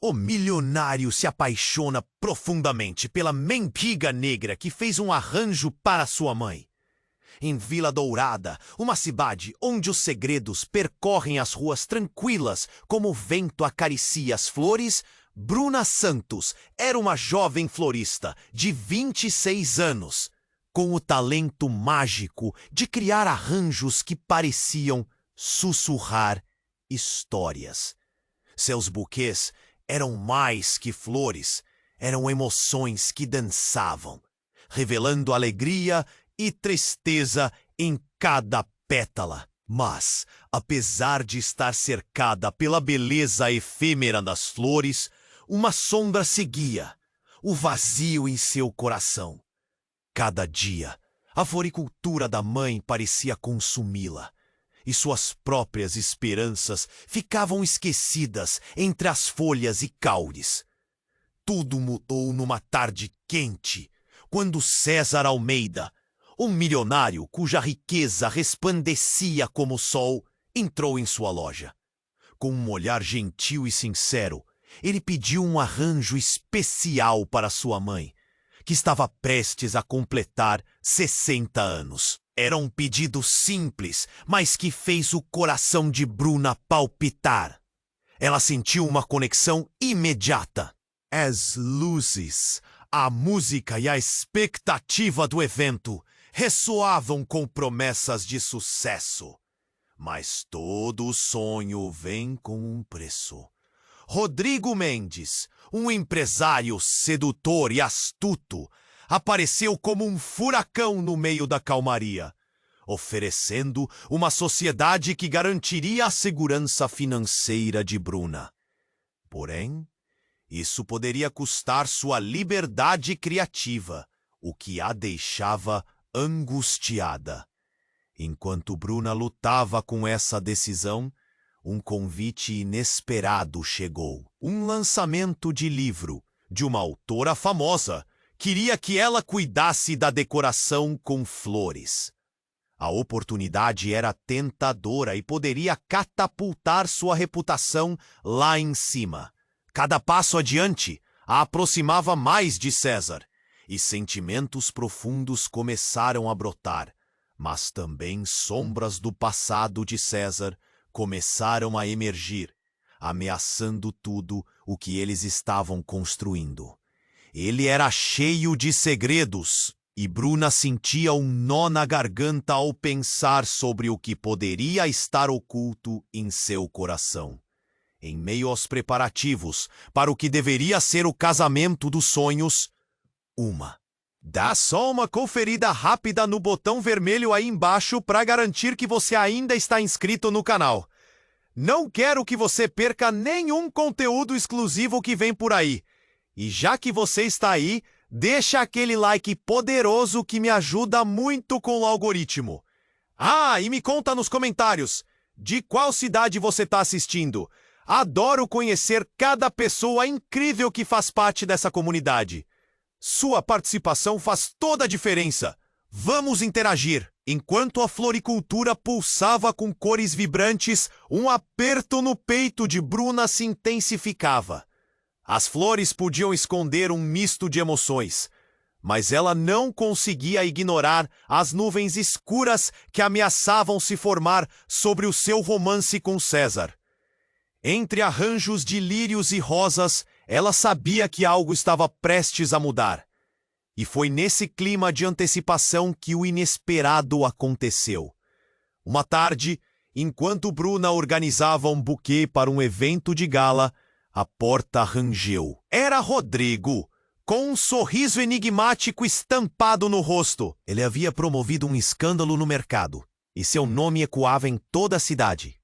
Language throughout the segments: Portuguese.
O milionário se apaixona profundamente pela mendiga negra que fez um arranjo para sua mãe. Em Vila Dourada, uma cidade onde os segredos percorrem as ruas tranquilas como o vento acaricia as flores, Bruna Santos era uma jovem florista de 26 anos, com o talento mágico de criar arranjos que pareciam sussurrar histórias. Seus buquês eram mais que flores, eram emoções que dançavam, revelando alegria e tristeza em cada pétala. Mas, apesar de estar cercada pela beleza efêmera das flores, uma sombra seguia, o vazio em seu coração. Cada dia, a floricultura da mãe parecia consumi-la, e suas próprias esperanças ficavam esquecidas entre as folhas e caules. Tudo mudou numa tarde quente, quando César Almeida, um milionário cuja riqueza resplandecia como o sol, entrou em sua loja. Com um olhar gentil e sincero, ele pediu um arranjo especial para sua mãe, que estava prestes a completar 60 anos. Era um pedido simples, mas que fez o coração de Bruna palpitar. Ela sentiu uma conexão imediata. As luzes, a música e a expectativa do evento ressoavam com promessas de sucesso. Mas todo sonho vem com um preço. Rodrigo Mendes, um empresário sedutor e astuto, apareceu como um furacão no meio da calmaria, oferecendo uma sociedade que garantiria a segurança financeira de Bruna. Porém, isso poderia custar sua liberdade criativa, o que a deixava angustiada. Enquanto Bruna lutava com essa decisão, um convite inesperado chegou. Um lançamento de livro de uma autora famosa queria que ela cuidasse da decoração com flores. A oportunidade era tentadora e poderia catapultar sua reputação lá em cima. Cada passo adiante a aproximava mais de César, e sentimentos profundos começaram a brotar, mas também sombras do passado de César começaram a emergir, ameaçando tudo o que eles estavam construindo. Ele era cheio de segredos, e Bruna sentia um nó na garganta ao pensar sobre o que poderia estar oculto em seu coração. Em meio aos preparativos para o que deveria ser o casamento dos sonhos, dá só uma conferida rápida no botão vermelho aí embaixo para garantir que você ainda está inscrito no canal. Não quero que você perca nenhum conteúdo exclusivo que vem por aí. E já que você está aí, deixa aquele like poderoso que me ajuda muito com o algoritmo. Ah, e me conta nos comentários, de qual cidade você está assistindo? Adoro conhecer cada pessoa incrível que faz parte dessa comunidade. Sua participação faz toda a diferença. Vamos interagir. Enquanto a floricultura pulsava com cores vibrantes, um aperto no peito de Bruna se intensificava. As flores podiam esconder um misto de emoções, mas ela não conseguia ignorar as nuvens escuras que ameaçavam se formar sobre o seu romance com César. Entre arranjos de lírios e rosas, ela sabia que algo estava prestes a mudar. E foi nesse clima de antecipação que o inesperado aconteceu. Uma tarde, enquanto Bruna organizava um buquê para um evento de gala, a porta rangeu. Era Rodrigo, com um sorriso enigmático estampado no rosto. Ele havia promovido um escândalo no mercado, e seu nome ecoava em toda a cidade.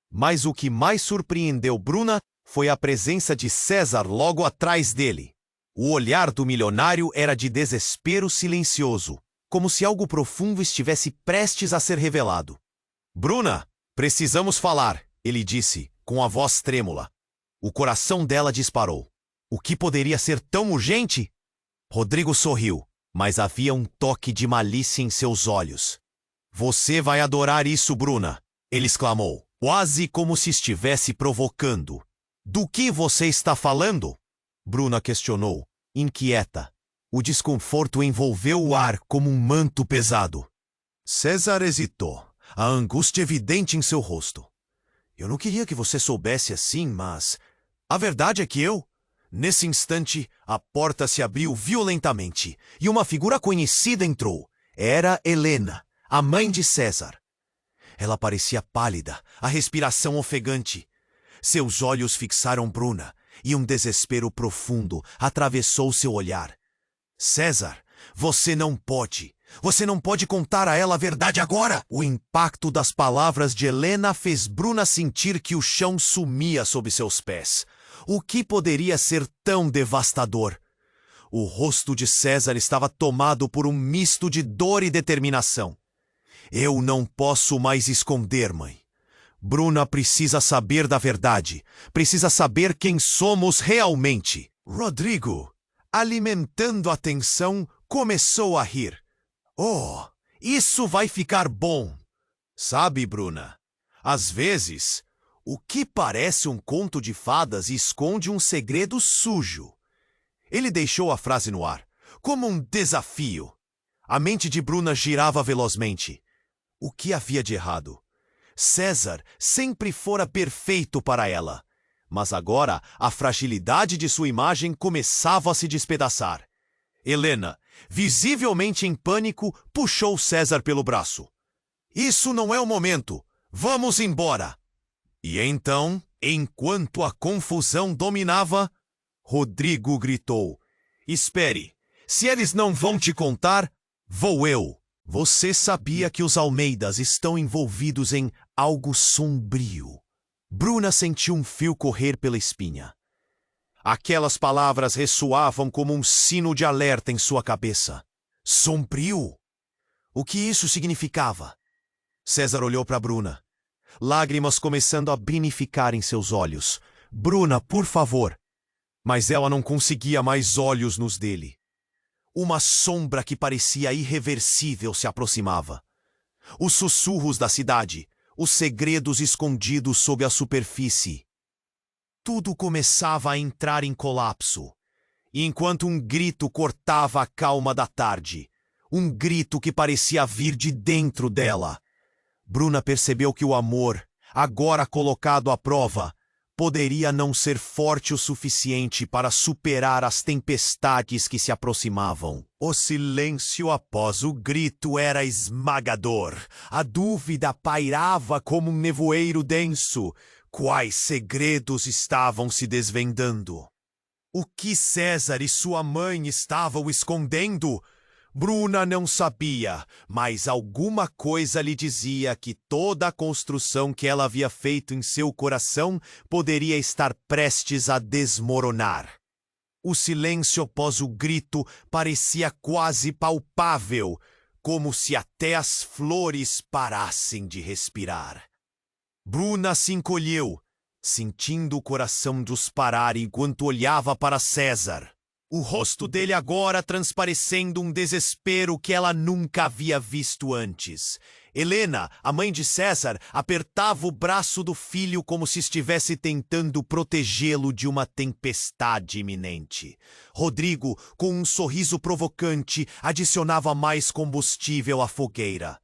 Mas o que mais surpreendeu Bruna foi a presença de César logo atrás dele. O olhar do milionário era de desespero silencioso, como se algo profundo estivesse prestes a ser revelado. Bruna, precisamos falar, ele disse, com a voz trêmula. O coração dela disparou. O que poderia ser tão urgente? Rodrigo sorriu, mas havia um toque de malícia em seus olhos. Você vai adorar isso, Bruna, ele exclamou, quase como se estivesse provocando. Do que você está falando? Bruna questionou, inquieta. O desconforto envolveu o ar como um manto pesado. César hesitou, a angústia evidente em seu rosto. Eu não queria que você soubesse assim, mas... A verdade é que Nesse instante, a porta se abriu violentamente e uma figura conhecida entrou. Era Helena, a mãe de César. Ela parecia pálida, a respiração ofegante. Seus olhos fixaram Bruna e um desespero profundo atravessou seu olhar. César, você não pode contar a ela a verdade agora! O impacto das palavras de Helena fez Bruna sentir que o chão sumia sob seus pés. O que poderia ser tão devastador? O rosto de César estava tomado por um misto de dor e determinação. Eu não posso mais esconder, mãe. Bruna precisa saber da verdade. Precisa saber quem somos realmente. Rodrigo, alimentando a tensão, começou a rir. Oh, isso vai ficar bom. Sabe, Bruna, às vezes, o que parece um conto de fadas esconde um segredo sujo. Ele deixou a frase no ar, como um desafio. A mente de Bruna girava velozmente. O que havia de errado? César sempre fora perfeito para ela, mas agora a fragilidade de sua imagem começava a se despedaçar. Helena, visivelmente em pânico, puxou César pelo braço. Isso não é o momento. Vamos embora. E então, enquanto a confusão dominava, Rodrigo gritou. Espere, se eles não vão te contar, vou eu. Você sabia que os Almeidas estão envolvidos em algo sombrio. Bruna sentiu um fio correr pela espinha. Aquelas palavras ressoavam como um sino de alerta em sua cabeça. Sombrio? O que isso significava? César olhou para Bruna. Lágrimas começando a brilhar em seus olhos. Bruna, por favor. Mas ela não conseguia mais olhos nos dele. Uma sombra que parecia irreversível se aproximava. Os sussurros da cidade, os segredos escondidos sob a superfície. Tudo começava a entrar em colapso, enquanto um grito cortava a calma da tarde. Um grito que parecia vir de dentro dela. Bruna percebeu que o amor, agora colocado à prova, poderia não ser forte o suficiente para superar as tempestades que se aproximavam. O silêncio após o grito era esmagador. A dúvida pairava como um nevoeiro denso. Quais segredos estavam se desvendando? O que César e sua mãe estavam escondendo? Bruna não sabia, mas alguma coisa lhe dizia que toda a construção que ela havia feito em seu coração poderia estar prestes a desmoronar. O silêncio após o grito parecia quase palpável, como se até as flores parassem de respirar. Bruna se encolheu, sentindo o coração disparar enquanto olhava para César. O rosto dele agora transparecendo um desespero que ela nunca havia visto antes. Helena, a mãe de César, apertava o braço do filho como se estivesse tentando protegê-lo de uma tempestade iminente. Rodrigo, com um sorriso provocante, adicionava mais combustível à fogueira.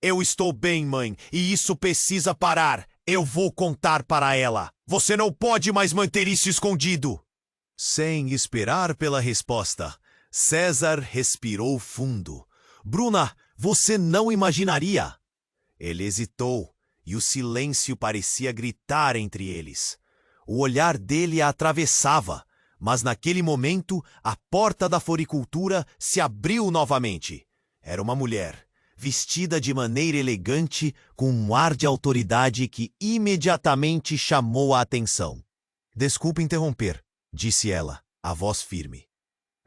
Eu estou bem, mãe, e isso precisa parar. Eu vou contar para ela. Você não pode mais manter isso escondido. Sem esperar pela resposta, César respirou fundo. Bruna, você não imaginaria. Ele hesitou, e o silêncio parecia gritar entre eles. O olhar dele a atravessava, mas naquele momento a porta da floricultura se abriu novamente. Era uma mulher, vestida de maneira elegante, com um ar de autoridade que imediatamente chamou a atenção. Desculpe interromper, disse ela, a voz firme.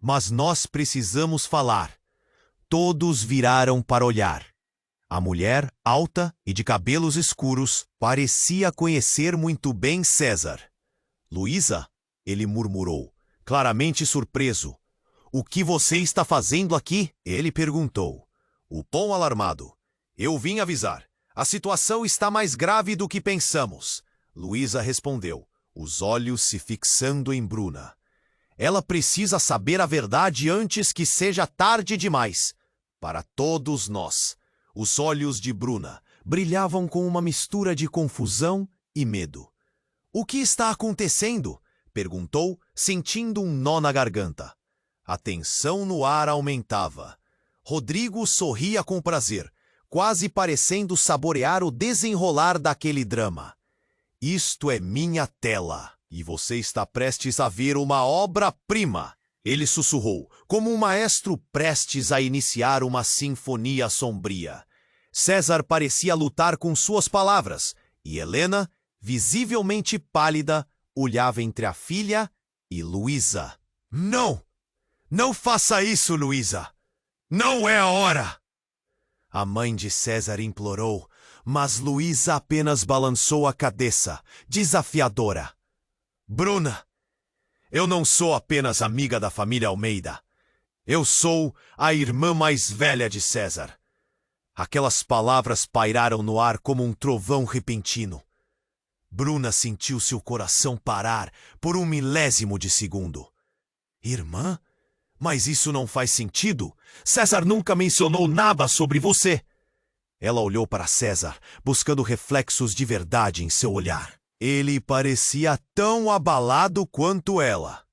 Mas nós precisamos falar. Todos viraram para olhar. A mulher, alta e de cabelos escuros, parecia conhecer muito bem César. Luísa, ele murmurou, claramente surpreso. O que você está fazendo aqui? Ele perguntou. O tom alarmado. Eu vim avisar. A situação está mais grave do que pensamos. Luísa respondeu. os olhos se fixando em Bruna. Ela precisa saber a verdade antes que seja tarde demais. Para todos nós, os olhos de Bruna brilhavam com uma mistura de confusão e medo. "O que está acontecendo?" perguntou, sentindo um nó na garganta. A tensão no ar aumentava. Rodrigo sorria com prazer, quase parecendo saborear o desenrolar daquele drama. "Isto é minha tela, e você está prestes a ver uma obra-prima", ele sussurrou, como um maestro prestes a iniciar uma sinfonia sombria. César parecia lutar com suas palavras, e Helena, visivelmente pálida, olhava entre a filha e Luísa. "Não! Não faça isso, Luísa! Não é a hora!" A mãe de César implorou, mas Luísa apenas balançou a cabeça, desafiadora. "Bruna, eu não sou apenas amiga da família Almeida. Eu sou a irmã mais velha de César." Aquelas palavras pairaram no ar como um trovão repentino. Bruna sentiu seu coração parar por um milésimo de segundo. "Irmã? Mas isso não faz sentido. César nunca mencionou nada sobre você." Ela olhou para César, buscando reflexos de verdade em seu olhar. Ele parecia tão abalado quanto ela.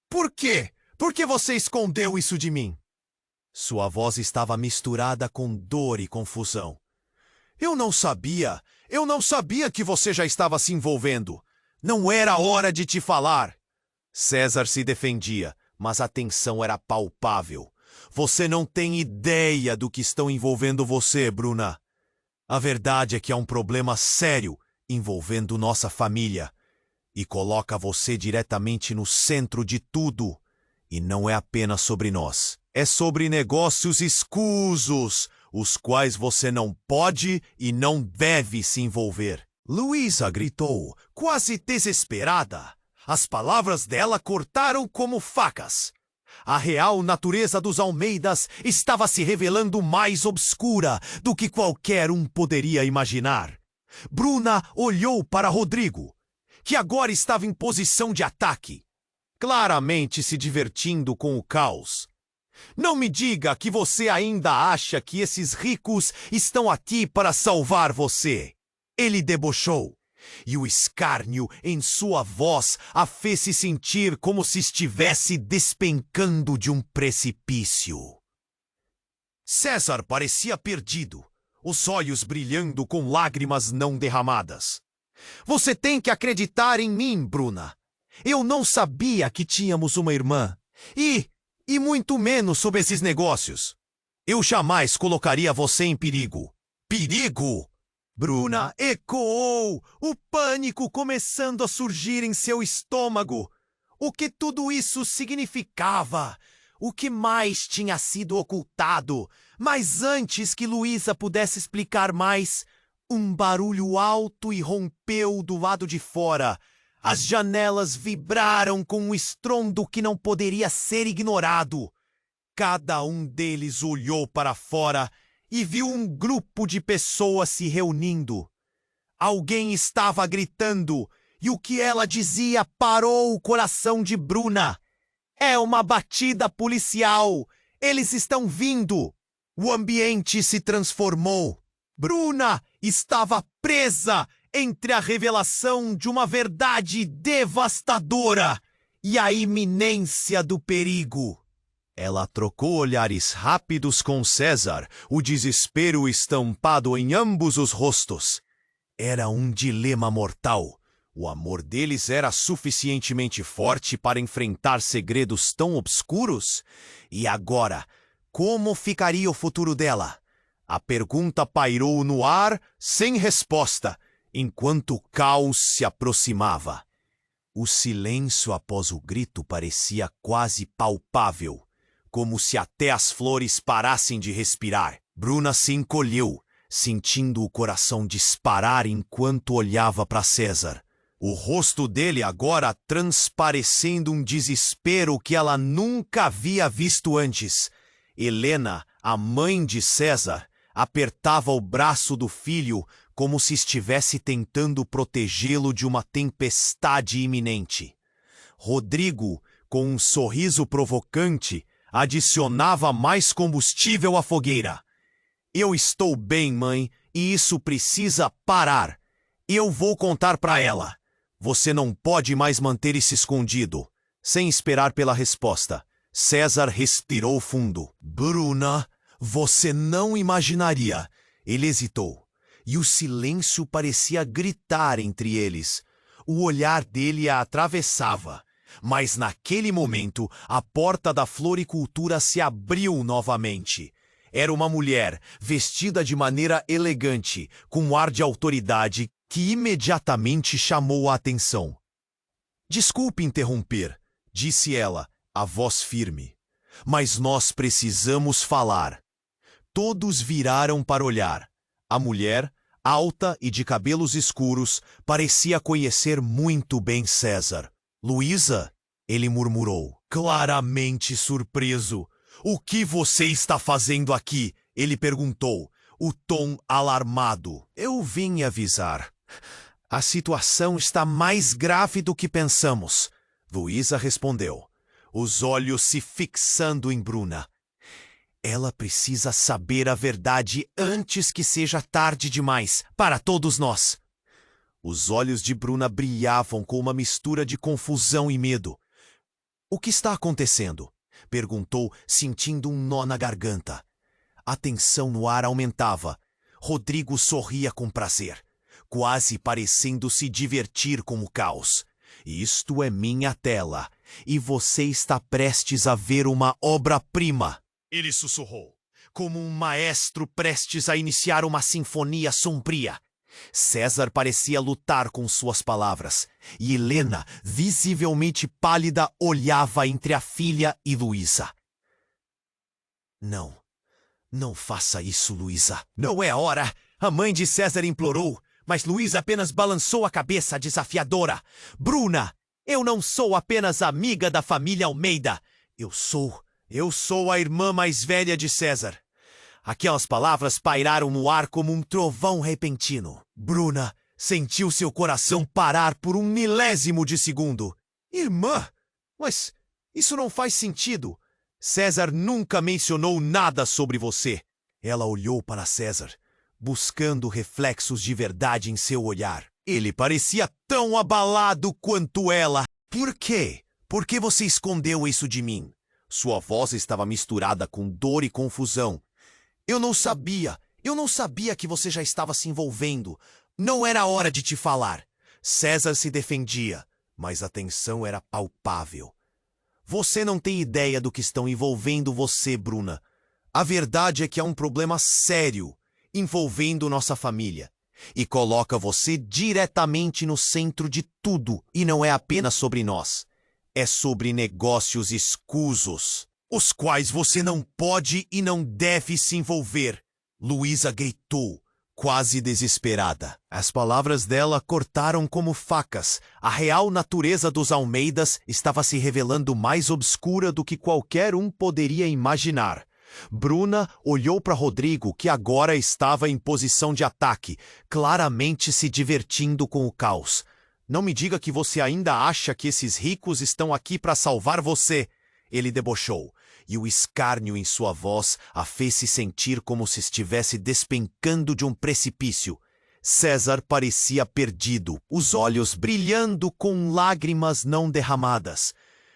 "Por quê? Por que você escondeu isso de mim?" Sua voz estava misturada com dor e confusão. Eu não sabia que você já estava se envolvendo. Não era hora de te falar." César se defendia, mas a tensão era palpável. "Você não tem ideia do que estão envolvendo você, Bruna. A verdade é que há um problema sério envolvendo nossa família e coloca você diretamente no centro de tudo. E não é apenas sobre nós. É sobre negócios escusos, os quais você não pode e não deve se envolver." Luísa gritou, quase desesperada. As palavras dela cortaram como facas. A real natureza dos Almeidas estava se revelando mais obscura do que qualquer um poderia imaginar. Bruna olhou para Rodrigo, que agora estava em posição de ataque, claramente se divertindo com o caos. "Não me diga que você ainda acha que esses ricos estão aqui para salvar você." Ele debochou, e o escárnio em sua voz a fez se sentir como se estivesse despencando de um precipício. César parecia perdido, os olhos brilhando com lágrimas não derramadas. "Você tem que acreditar em mim, Bruna. Eu não sabia que tínhamos uma irmã. E muito menos sobre esses negócios. Eu jamais colocaria você em perigo." "Perigo?" Bruna ecoou, o pânico começando a surgir em seu estômago. O que tudo isso significava? O que mais tinha sido ocultado? Mas antes que Luísa pudesse explicar mais, um barulho alto irrompeu do lado de fora. As janelas vibraram com um estrondo que não poderia ser ignorado. Cada um deles olhou para fora e viu um grupo de pessoas se reunindo. Alguém estava gritando, e o que ela dizia parou o coração de Bruna. "É uma batida policial! Eles estão vindo!" O ambiente se transformou. Bruna estava presa entre a revelação de uma verdade devastadora e a iminência do perigo. Ela trocou olhares rápidos com César, o desespero estampado em ambos os rostos. Era um dilema mortal. O amor deles era suficientemente forte para enfrentar segredos tão obscuros? E agora, como ficaria o futuro dela? A pergunta pairou no ar, sem resposta, enquanto o caos se aproximava. O silêncio após o grito parecia quase palpável, como se até as flores parassem de respirar. Bruna se encolheu, sentindo o coração disparar enquanto olhava para César. O rosto dele agora transparecendo um desespero que ela nunca havia visto antes. Helena, a mãe de César, apertava o braço do filho como se estivesse tentando protegê-lo de uma tempestade iminente. Rodrigo, com um sorriso provocante, adicionava mais combustível à fogueira. Eu estou bem, mãe, e isso precisa parar. Eu vou contar para ela. Você não pode mais manter isso escondido. Sem esperar pela resposta, César respirou fundo. Bruna, você não imaginaria. Ele hesitou, e o silêncio parecia gritar entre eles. O olhar dele a atravessava. Mas naquele momento, a porta da floricultura se abriu novamente. Era uma mulher, vestida de maneira elegante, com um ar de autoridade que imediatamente chamou a atenção. Desculpe interromper, disse ela, a voz firme. Mas nós precisamos falar. Todos viraram para olhar. A mulher, alta e de cabelos escuros, parecia conhecer muito bem César. Luísa, ele murmurou, claramente surpreso. O que você está fazendo aqui? Ele perguntou, o tom alarmado. Eu vim avisar. A situação está mais grave do que pensamos, Luísa respondeu, os olhos se fixando em Bruna. Ela precisa saber a verdade antes que seja tarde demais para todos nós. Os olhos de Bruna brilhavam com uma mistura de confusão e medo. O que está acontecendo? Perguntou, sentindo um nó na garganta. A tensão no ar aumentava. Rodrigo sorria com prazer, quase parecendo se divertir com o caos. Isto é minha tela, e você está prestes a ver uma obra-prima. Ele sussurrou, como um maestro prestes a iniciar uma sinfonia sombria. César parecia lutar com suas palavras, e Helena, visivelmente pálida, olhava entre a filha e Luísa. Não faça isso, Luísa. Não é a hora, a mãe de César implorou, mas Luísa apenas balançou a cabeça desafiadora. Bruna, eu não sou apenas amiga da família Almeida. Eu sou a irmã mais velha de César. Aquelas palavras pairaram no ar como um trovão repentino. Bruna sentiu seu coração parar por um milésimo de segundo. Irmã? Mas isso não faz sentido. César nunca mencionou nada sobre você. Ela olhou para César, buscando reflexos de verdade em seu olhar. Ele parecia tão abalado quanto ela. Por quê? Por que você escondeu isso de mim? Sua voz estava misturada com dor e confusão. Eu não sabia que você já estava se envolvendo. Não era hora de te falar. César se defendia, mas a tensão era palpável. Você não tem ideia do que estão envolvendo você, Bruna. A verdade é que há um problema sério envolvendo nossa família. E coloca você diretamente no centro de tudo. E não é apenas sobre nós. É sobre negócios escusos, os quais você não pode e não deve se envolver. Luísa gritou, quase desesperada. As palavras dela cortaram como facas. A real natureza dos Almeidas estava se revelando mais obscura do que qualquer um poderia imaginar. Bruna olhou para Rodrigo, que agora estava em posição de ataque, claramente se divertindo com o caos. Não me diga que você ainda acha que esses ricos estão aqui para salvar você. Ele debochou, e o escárnio em sua voz a fez se sentir como se estivesse despencando de um precipício. César parecia perdido, os olhos brilhando com lágrimas não derramadas.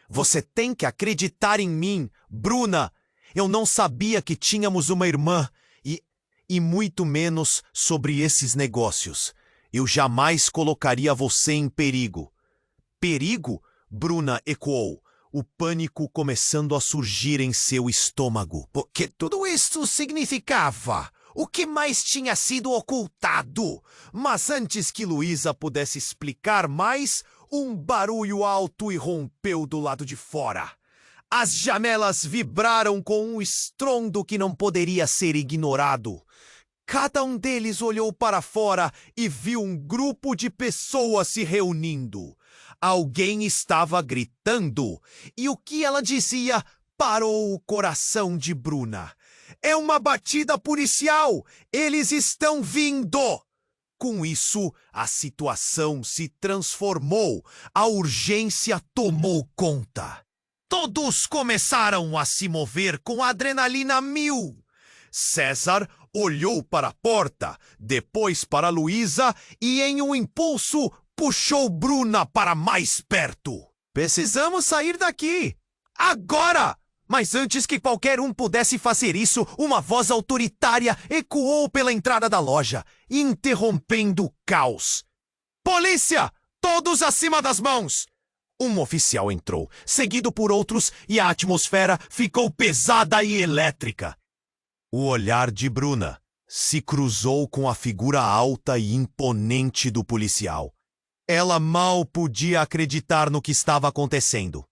Você tem que acreditar em mim, Bruna! Eu não sabia que tínhamos uma irmã, e muito menos sobre esses negócios. Eu jamais colocaria você em perigo. Perigo? Bruna ecoou, o pânico começando a surgir em seu estômago. O que tudo isto significava? O que mais tinha sido ocultado? Mas antes que Luísa pudesse explicar mais, um barulho alto irrompeu do lado de fora. As janelas vibraram com um estrondo que não poderia ser ignorado. Cada um deles olhou para fora e viu um grupo de pessoas se reunindo. Alguém estava gritando, e o que ela dizia parou o coração de Bruna. É uma batida policial! Eles estão vindo! Com isso, a situação se transformou. A urgência tomou conta. Todos começaram a se mover com adrenalina 1000. César olhou para a porta, depois para Luísa e, em um impulso, puxou Bruna para mais perto. Precisamos sair daqui! Agora! Mas antes que qualquer um pudesse fazer isso, uma voz autoritária ecoou pela entrada da loja, interrompendo o caos. Polícia! Todos acima das mãos! Um oficial entrou, seguido por outros, e a atmosfera ficou pesada e elétrica. O olhar de Bruna se cruzou com a figura alta e imponente do policial. Ela mal podia acreditar no que estava acontecendo.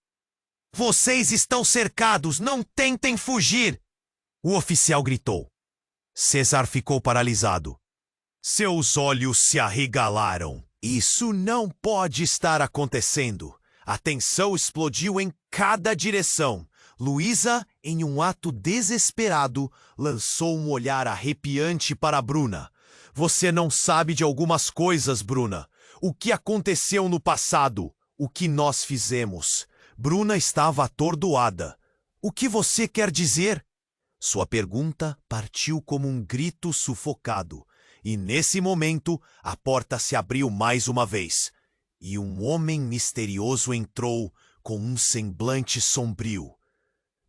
Vocês estão cercados, não tentem fugir! O oficial gritou. César ficou paralisado. Seus olhos se arregalaram. Isso não pode estar acontecendo. A tensão explodiu em cada direção. Luísa, em um ato desesperado, lançou um olhar arrepiante para Bruna. Você não sabe de algumas coisas, Bruna. O que aconteceu no passado? O que nós fizemos? Bruna estava atordoada. O que você quer dizer? Sua pergunta partiu como um grito sufocado. E nesse momento, a porta se abriu mais uma vez. E um homem misterioso entrou com um semblante sombrio.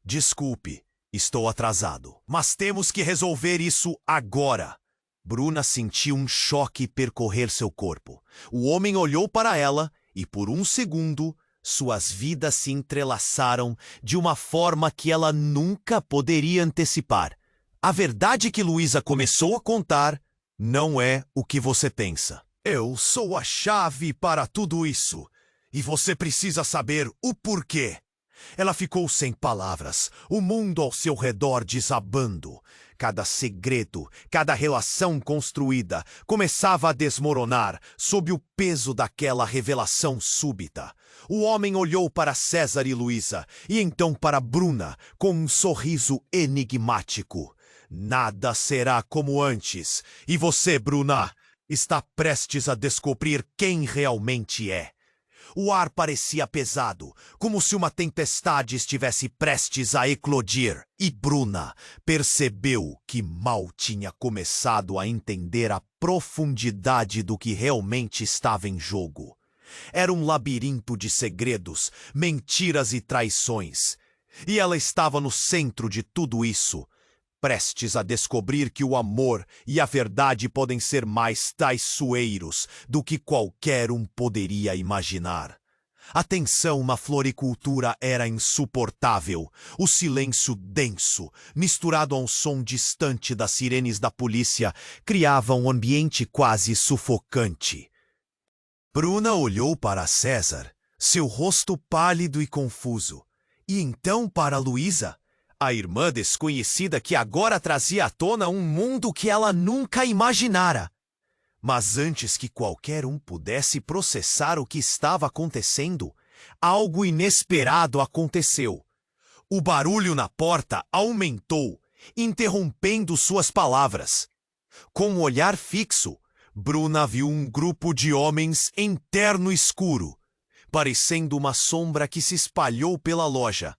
Desculpe, estou atrasado, mas temos que resolver isso agora. Bruna sentiu um choque percorrer seu corpo. O homem olhou para ela e, por um segundo, suas vidas se entrelaçaram de uma forma que ela nunca poderia antecipar. A verdade que Luísa começou a contar não é o que você pensa. Eu sou a chave para tudo isso, e você precisa saber o porquê. Ela ficou sem palavras, o mundo ao seu redor desabando. Cada segredo, cada relação construída começava a desmoronar sob o peso daquela revelação súbita. O homem olhou para César e Luísa, e então para Bruna, com um sorriso enigmático. Nada será como antes, e você, Bruna, está prestes a descobrir quem realmente é. O ar parecia pesado, como se uma tempestade estivesse prestes a eclodir. E Bruna percebeu que mal tinha começado a entender a profundidade do que realmente estava em jogo. Era um labirinto de segredos, mentiras e traições. E ela estava no centro de tudo isso, prestes a descobrir que o amor e a verdade podem ser mais traiçoeiros do que qualquer um poderia imaginar. A tensão na floricultura era insuportável. O silêncio denso, misturado a um som distante das sirenes da polícia, criava um ambiente quase sufocante. Bruna olhou para César, seu rosto pálido e confuso, e então para Luísa, a irmã desconhecida que agora trazia à tona um mundo que ela nunca imaginara. Mas antes que qualquer um pudesse processar o que estava acontecendo, algo inesperado aconteceu. O barulho na porta aumentou, interrompendo suas palavras. Com um olhar fixo, Bruna viu um grupo de homens em terno escuro, parecendo uma sombra que se espalhou pela loja.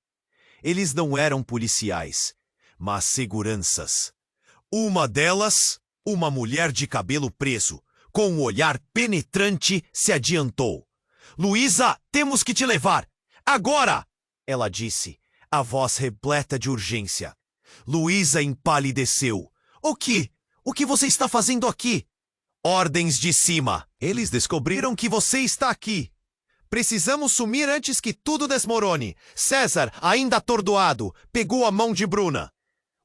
Eles não eram policiais, mas seguranças. Uma delas, uma mulher de cabelo preso, com um olhar penetrante, se adiantou. Luísa, temos que te levar! Agora! Ela disse, a voz repleta de urgência. Luísa empalideceu. O que? O que você está fazendo aqui? Ordens de cima. Eles descobriram que você está aqui. Precisamos sumir antes que tudo desmorone. César, ainda atordoado, pegou a mão de Bruna.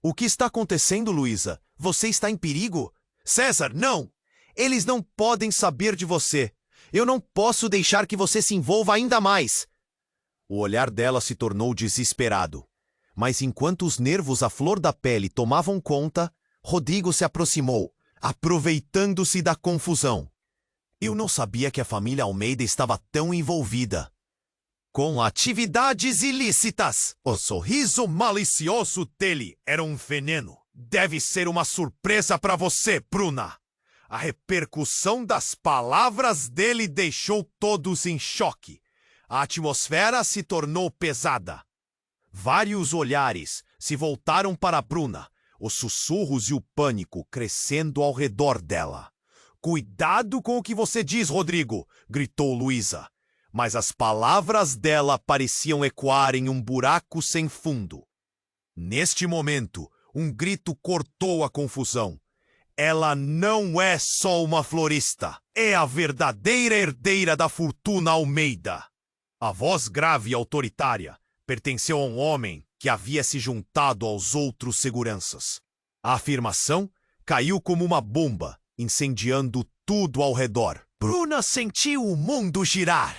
O que está acontecendo, Luísa? Você está em perigo? César, não! Eles não podem saber de você. Eu não posso deixar que você se envolva ainda mais. O olhar dela se tornou desesperado. Mas enquanto os nervos à flor da pele tomavam conta, Rodrigo se aproximou, aproveitando-se da confusão. Eu não sabia que a família Almeida estava tão envolvida com atividades ilícitas. O sorriso malicioso dele era um veneno. Deve ser uma surpresa para você, Bruna. A repercussão das palavras dele deixou todos em choque. A atmosfera se tornou pesada. Vários olhares se voltaram para Bruna, os sussurros e o pânico crescendo ao redor dela. "Cuidado com o que você diz, Rodrigo!" gritou Luísa. Mas as palavras dela pareciam ecoar em um buraco sem fundo. Neste momento, um grito cortou a confusão. "Ela não é só uma florista, é a verdadeira herdeira da fortuna Almeida." A voz grave e autoritária pertenceu a um homem que havia se juntado aos outros seguranças. A afirmação caiu como uma bomba, incendiando tudo ao redor. Bruna sentiu o mundo girar.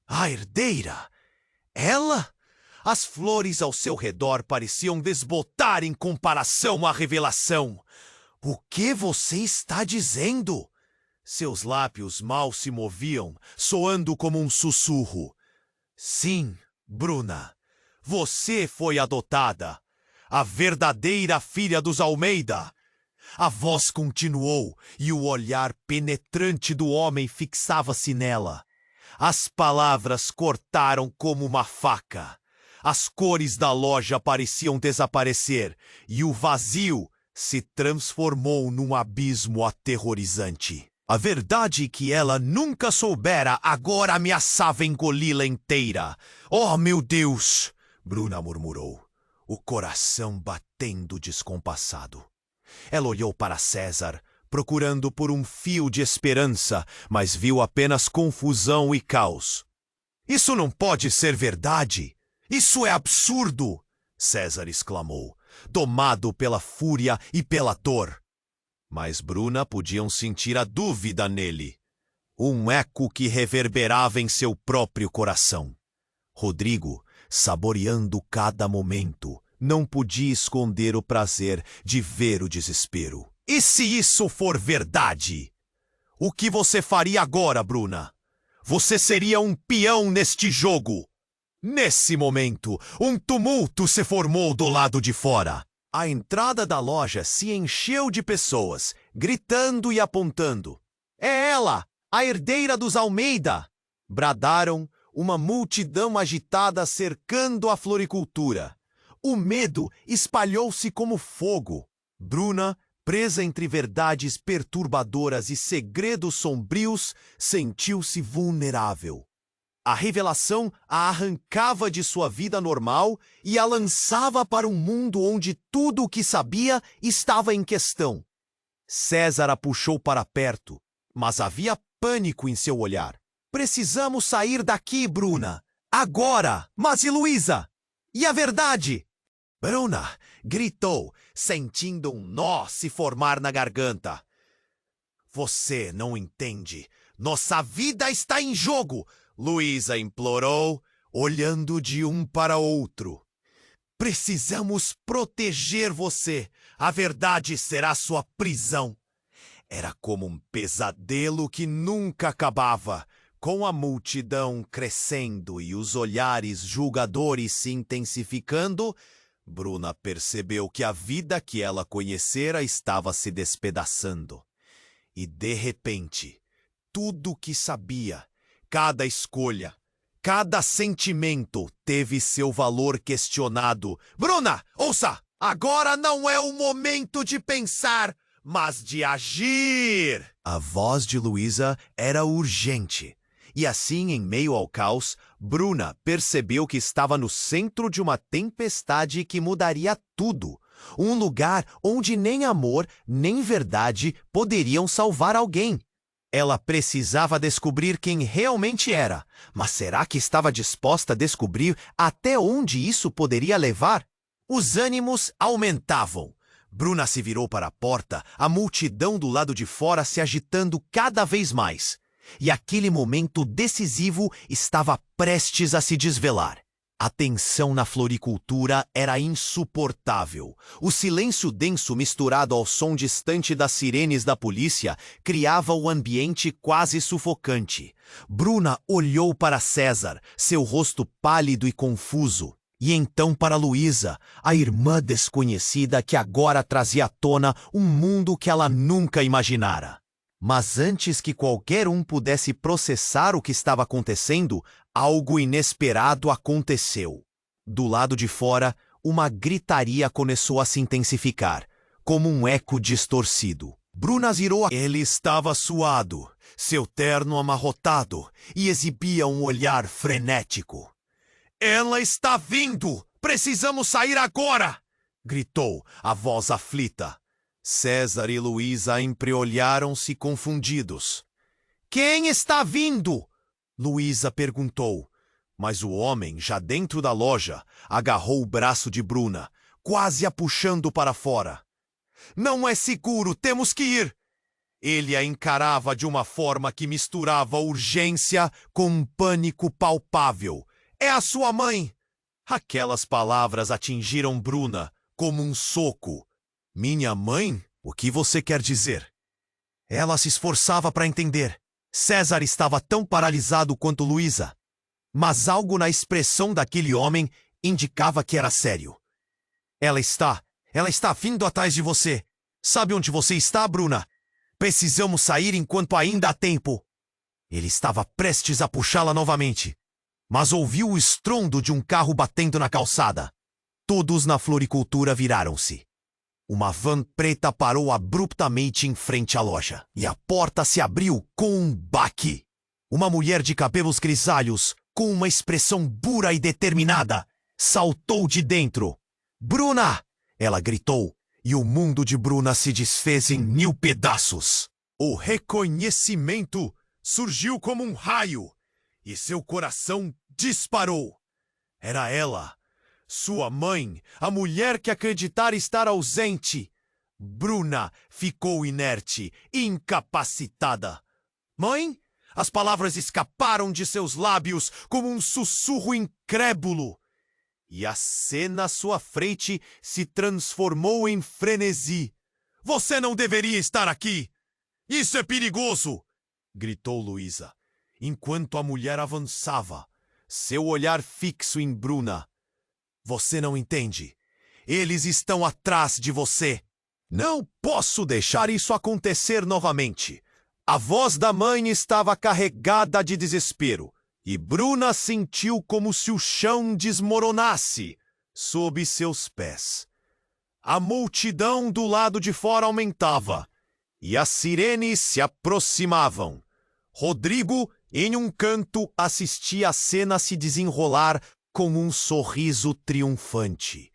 A herdeira? Ela? As flores ao seu redor pareciam desbotar em comparação à revelação. "O que você está dizendo?" Seus lábios mal se moviam, soando como um sussurro. "Sim, Bruna. Você foi adotada. A verdadeira filha dos Almeida." A voz continuou e o olhar penetrante do homem fixava-se nela. As palavras cortaram como uma faca. As cores da loja pareciam desaparecer e o vazio se transformou num abismo aterrorizante. A verdade que ela nunca soubera agora ameaçava engoli-la inteira. "Oh, meu Deus!" Bruna murmurou, o coração batendo descompassado. Ela olhou para César, procurando por um fio de esperança, mas viu apenas confusão e caos. "Isso não pode ser verdade! Isso é absurdo!" César exclamou, domado pela fúria e pela dor. Mas Bruna podiam sentir a dúvida nele, um eco que reverberava em seu próprio coração. Rodrigo, saboreando cada momento, não podia esconder o prazer de ver o desespero. "E se isso for verdade? O que você faria agora, Bruna? Você seria um peão neste jogo." Nesse momento, um tumulto se formou do lado de fora. A entrada da loja se encheu de pessoas, gritando e apontando. "É ela, a herdeira dos Almeida!" bradaram, uma multidão agitada cercando a floricultura. O medo espalhou-se como fogo. Bruna, presa entre verdades perturbadoras e segredos sombrios, sentiu-se vulnerável. A revelação a arrancava de sua vida normal e a lançava para um mundo onde tudo o que sabia estava em questão. César a puxou para perto, mas havia pânico em seu olhar. "Precisamos sair daqui, Bruna! Agora! Mas e Luísa? E a verdade?" Bruna gritou, sentindo um nó se formar na garganta. "Você não entende. Nossa vida está em jogo!" Luísa implorou, olhando de um para outro. "Precisamos proteger você. A verdade será sua prisão." Era como um pesadelo que nunca acabava. Com a multidão crescendo e os olhares julgadores se intensificando, Bruna percebeu que a vida que ela conhecera estava se despedaçando. E, de repente, tudo o que sabia, cada escolha, cada sentimento teve seu valor questionado. "Bruna, ouça! Agora não é o momento de pensar, mas de agir!" A voz de Luísa era urgente. E assim, em meio ao caos, Bruna percebeu que estava no centro de uma tempestade que mudaria tudo. Um lugar onde nem amor, nem verdade poderiam salvar alguém. Ela precisava descobrir quem realmente era, mas será que estava disposta a descobrir até onde isso poderia levar? Os ânimos aumentavam. Bruna se virou para a porta, a multidão do lado de fora se agitando cada vez mais. E aquele momento decisivo estava prestes a se desvelar. A tensão na floricultura era insuportável. O silêncio denso misturado ao som distante das sirenes da polícia criava o ambiente quase sufocante. Bruna olhou para César, seu rosto pálido e confuso. E então para Luísa, a irmã desconhecida que agora trazia à tona um mundo que ela nunca imaginara. Mas antes que qualquer um pudesse processar o que estava acontecendo, algo inesperado aconteceu. Do lado de fora, uma gritaria começou a se intensificar, como um eco distorcido. Bruna virou. Ele estava suado, seu terno amarrotado, e exibia um olhar frenético. Ela está vindo! Precisamos sair agora! Gritou, a voz aflita. César e Luísa entreolharam-se confundidos. Quem está vindo? Luísa perguntou. Mas o homem, já dentro da loja, agarrou o braço de Bruna, quase a puxando para fora. Não é seguro, temos que ir! Ele a encarava de uma forma que misturava urgência com um pânico palpável. É a sua mãe! Aquelas palavras atingiram Bruna como um soco. Minha mãe? O que você quer dizer? Ela se esforçava para entender. César estava tão paralisado quanto Luísa. Mas algo na expressão daquele homem indicava que era sério. Ela está vindo atrás de você. Sabe onde você está, Bruna? Precisamos sair enquanto ainda há tempo. Ele estava prestes a puxá-la novamente, mas ouviu o estrondo de um carro batendo na calçada. Todos na floricultura viraram-se. Uma van preta parou abruptamente em frente à loja, e a porta se abriu com um baque. Uma mulher de cabelos grisalhos, com uma expressão dura e determinada, saltou de dentro. Bruna! Ela gritou, e o mundo de Bruna se desfez em 1000 pedaços. O reconhecimento surgiu como um raio, e seu coração disparou. Era ela, sua mãe, a mulher que acreditara estar ausente. Bruna ficou inerte, incapacitada. Mãe? As palavras escaparam de seus lábios como um sussurro incrédulo. E a cena à sua frente se transformou em frenesi. Você não deveria estar aqui! Isso é perigoso! Gritou Luísa, enquanto a mulher avançava, seu olhar fixo em Bruna. Você não entende. Eles estão atrás de você. Não posso deixar isso acontecer novamente. A voz da mãe estava carregada de desespero, e Bruna sentiu como se o chão desmoronasse sob seus pés. A multidão do lado de fora aumentava, e as sirenes se aproximavam. Rodrigo, em um canto, assistia a cena se desenrolar com um sorriso triunfante.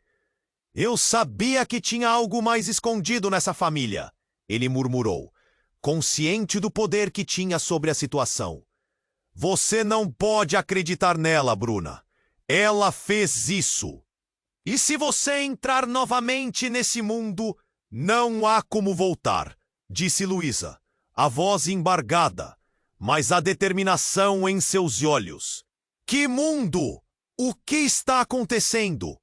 Eu sabia que tinha algo mais escondido nessa família, ele murmurou, consciente do poder que tinha sobre a situação. Você não pode acreditar nela, Bruna. Ela fez isso. E se você entrar novamente nesse mundo, não há como voltar, disse Luísa, a voz embargada, mas a determinação em seus olhos. Que mundo? O que está acontecendo?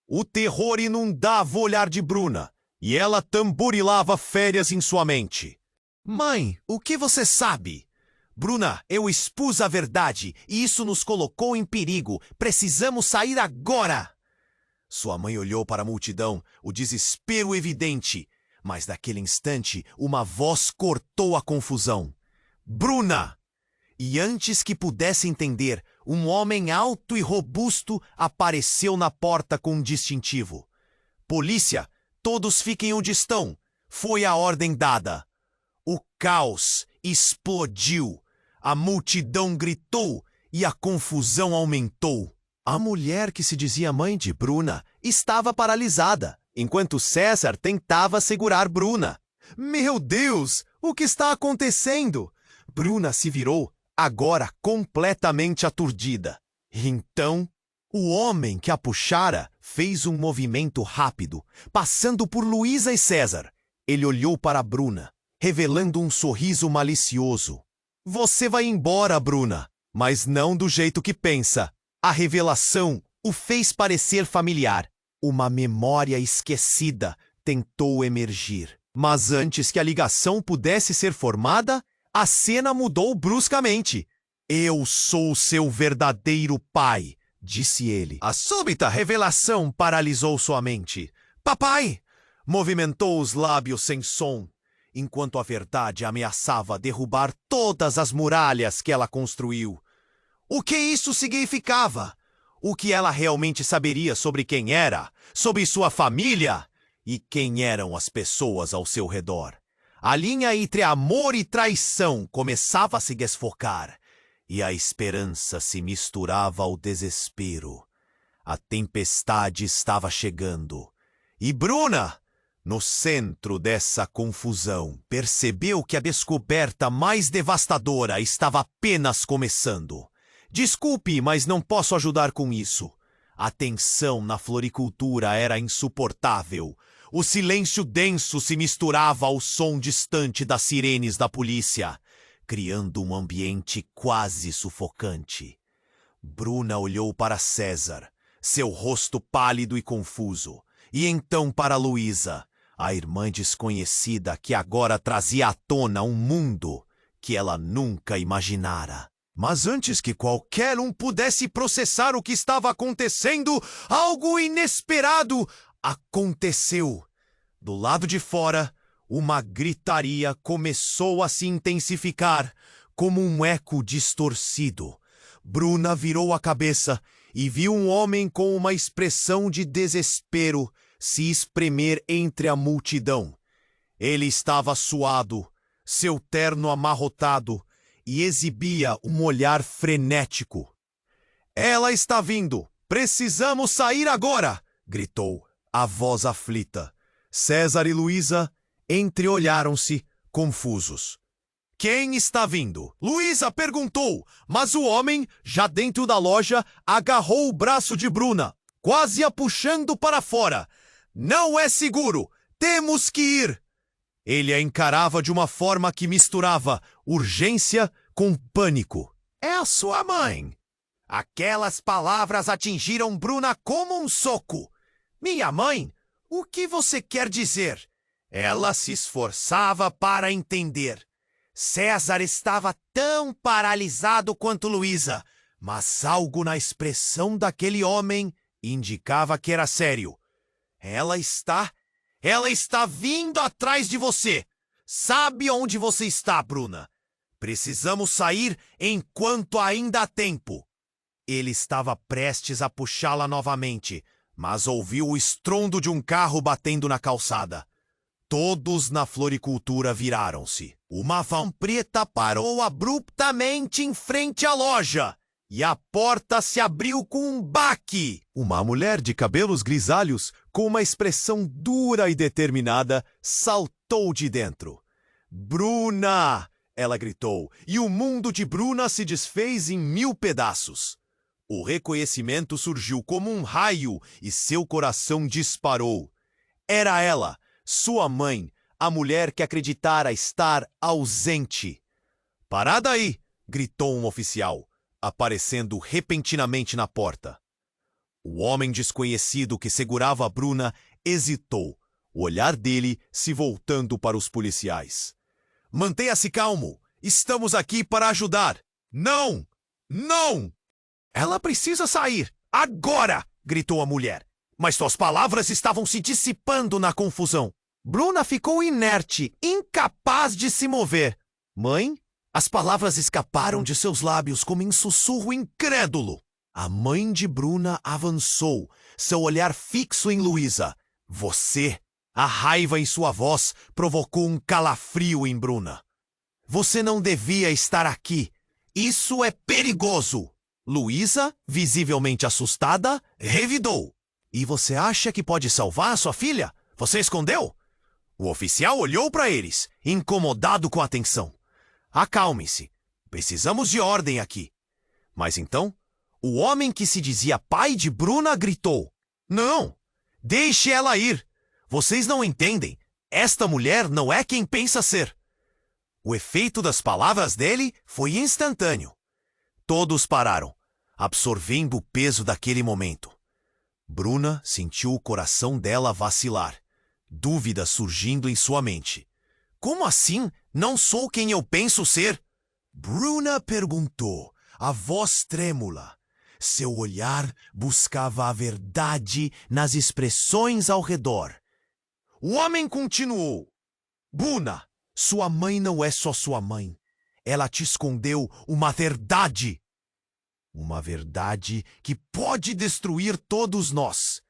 O terror inundava o olhar de Bruna, e ela tamborilava férias em sua mente. Mãe, o que você sabe? Bruna, eu expus a verdade, e isso nos colocou em perigo. Precisamos sair agora! Sua mãe olhou para a multidão, o desespero evidente, mas naquele instante uma voz cortou a confusão. Bruna! E antes que pudesse entender, um homem alto e robusto apareceu na porta com um distintivo. Polícia, todos fiquem onde estão. Foi a ordem dada. O caos explodiu. A multidão gritou e a confusão aumentou. A mulher que se dizia mãe de Bruna estava paralisada, enquanto César tentava segurar Bruna. Meu Deus, o que está acontecendo? Bruna se virou, agora completamente aturdida. Então, o homem que a puxara fez um movimento rápido, passando por Luísa e César. Ele olhou para Bruna, revelando um sorriso malicioso. Você vai embora, Bruna, mas não do jeito que pensa. A revelação o fez parecer familiar. Uma memória esquecida tentou emergir. Mas antes que a ligação pudesse ser formada, a cena mudou bruscamente. Eu sou seu verdadeiro pai, disse ele. A súbita revelação paralisou sua mente. Papai! Movimentou os lábios sem som. enquanto a verdade ameaçava derrubar todas as muralhas que ela construiu. O que isso significava? O que ela realmente saberia sobre quem era, sobre sua família e quem eram as pessoas ao seu redor? A linha entre amor e traição começava a se desfocar, e a esperança se misturava ao desespero. A tempestade estava chegando, e Bruna, no centro dessa confusão, percebeu que a descoberta mais devastadora estava apenas começando. Desculpe, mas não posso ajudar com isso. A tensão na floricultura era insuportável. O silêncio denso se misturava ao som distante das sirenes da polícia, criando um ambiente quase sufocante. Bruna olhou para César, seu rosto pálido e confuso, e então para Luísa, a irmã desconhecida que agora trazia à tona um mundo que ela nunca imaginara. Mas antes que qualquer um pudesse processar o que estava acontecendo, algo inesperado aconteceu. Do lado de fora, uma gritaria começou a se intensificar, como um eco distorcido. Bruna virou a cabeça e viu um homem com uma expressão de desespero se espremer entre a multidão. Ele estava suado, seu terno amarrotado, e exibia um olhar frenético. "Ela está vindo! Precisamos sair agora!" gritou, a voz aflita. César e Luísa entreolharam-se, confusos. "Quem está vindo?" Luísa perguntou, mas o homem, já dentro da loja, agarrou o braço de Bruna, quase a puxando para fora. "Não é seguro! Temos que ir!" Ele a encarava de uma forma que misturava urgência com pânico. "É a sua mãe!" Aquelas palavras atingiram Bruna como um soco. "Minha mãe? O que você quer dizer?" Ela se esforçava para entender. César estava tão paralisado quanto Luísa, mas algo na expressão daquele homem indicava que era sério. Ela está vindo atrás de você! Sabe onde você está, Bruna? Precisamos sair enquanto ainda há tempo." Ele estava prestes a puxá-la novamente, mas ouviu o estrondo de um carro batendo na calçada. Todos na floricultura viraram-se. Uma van preta parou abruptamente em frente à loja, e a porta se abriu com um baque. Uma mulher de cabelos grisalhos, com uma expressão dura e determinada, saltou de dentro. "Bruna!" ela gritou, e o mundo de Bruna se desfez em 1000 pedaços. O reconhecimento surgiu como um raio e seu coração disparou. Era ela, sua mãe, a mulher que acreditara estar ausente. "Parada aí!" gritou um oficial, aparecendo repentinamente na porta. O homem desconhecido que segurava a Bruna hesitou, o olhar dele se voltando para os policiais. "Mantenha-se calmo! Estamos aqui para ajudar!" "Não! Não! Ela precisa sair! Agora!" gritou a mulher. Mas suas palavras estavam se dissipando na confusão. Bruna ficou inerte, incapaz de se mover. "Mãe?" As palavras escaparam de seus lábios como em sussurro incrédulo. A mãe de Bruna avançou, seu olhar fixo em Luísa. "Você?" A raiva em sua voz provocou um calafrio em Bruna. "Você não devia estar aqui. Isso é perigoso." Luísa, visivelmente assustada, revidou. "E você acha que pode salvar a sua filha? Você escondeu?" O oficial olhou para eles, incomodado com a tensão. "Acalme-se. Precisamos de ordem aqui." Mas então, o homem que se dizia pai de Bruna gritou: "Não! Deixe ela ir! Vocês não entendem. Esta mulher não é quem pensa ser." O efeito das palavras dele foi instantâneo. Todos pararam, absorvendo o peso daquele momento. Bruna sentiu o coração dela vacilar, dúvidas surgindo em sua mente. "Como assim? Não sou quem eu penso ser?" Bruna perguntou, a voz trêmula. Seu olhar buscava a verdade nas expressões ao redor. O homem continuou: "Bruna, Sua mãe não é só sua mãe. Ela te escondeu uma verdade. Uma verdade que pode destruir todos nós.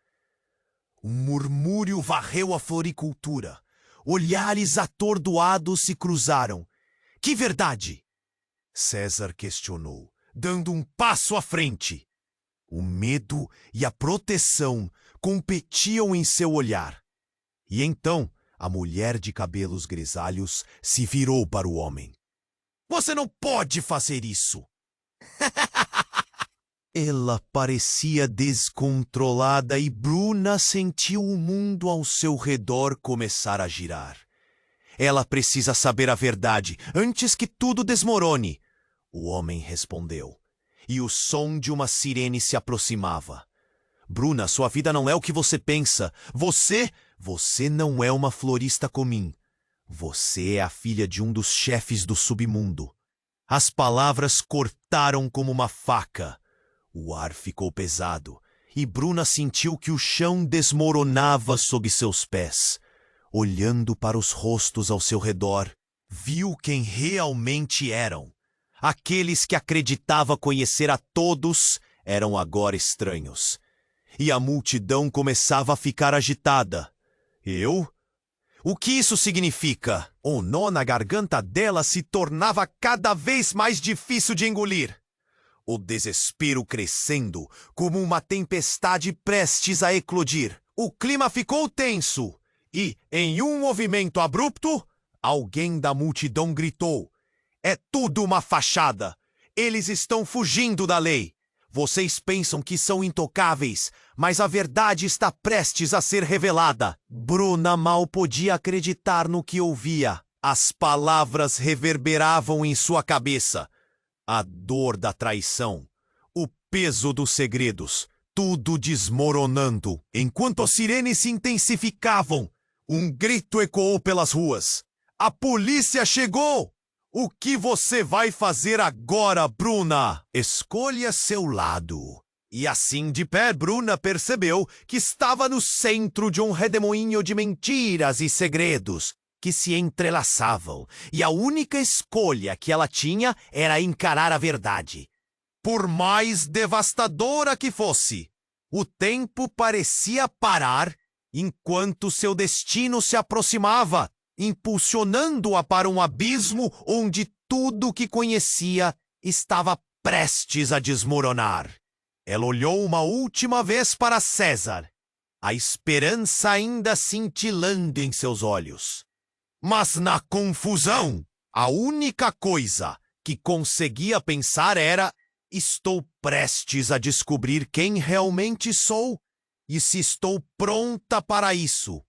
Um murmúrio varreu a floricultura. Olhares atordoados se cruzaram. Que verdade? César questionou, dando um passo à frente. O medo e a proteção competiam em seu olhar. E então, a mulher de cabelos grisalhos se virou para o homem. Você não pode fazer isso! Ela parecia descontrolada e Bruna sentiu o mundo ao seu redor começar a girar. Ela precisa saber a verdade antes que tudo desmorone. O homem respondeu, e o som de uma sirene se aproximava. Bruna, sua vida não é o que você pensa. Você não é uma florista comum. Você é a filha de um dos chefes do submundo. As palavras cortaram como uma faca. O ar ficou pesado, e Bruna sentiu que o chão desmoronava sob seus pés. Olhando para os rostos ao seu redor, viu quem realmente eram. Aqueles que acreditava conhecer a todos eram agora estranhos. E a multidão começava a ficar agitada. Eu? O que isso significa? O nó na garganta dela se tornava cada vez mais difícil de engolir. O desespero crescendo como uma tempestade prestes a eclodir. O clima ficou tenso e, em um movimento abrupto, alguém da multidão gritou: "É tudo uma fachada! Eles estão fugindo da lei! Vocês pensam que são intocáveis, mas a verdade está prestes a ser revelada." Bruna mal podia acreditar no que ouvia. As palavras reverberavam em sua cabeça. A dor da traição, o peso dos segredos, tudo desmoronando. Enquanto as sirenes se intensificavam, um grito ecoou pelas ruas. "A polícia chegou! O que você vai fazer agora, Bruna? Escolha seu lado." E assim de pé, Bruna percebeu que estava no centro de um redemoinho de mentiras e segredos que se entrelaçavam, e a única escolha que ela tinha era encarar a verdade. Por mais devastadora que fosse, o tempo parecia parar enquanto seu destino se aproximava, impulsionando-a para um abismo onde tudo o que conhecia estava prestes a desmoronar. Ela olhou uma última vez para César, a esperança ainda cintilando em seus olhos. Mas na confusão, a única coisa que conseguia pensar era: estou prestes a descobrir quem realmente sou e se estou pronta para isso.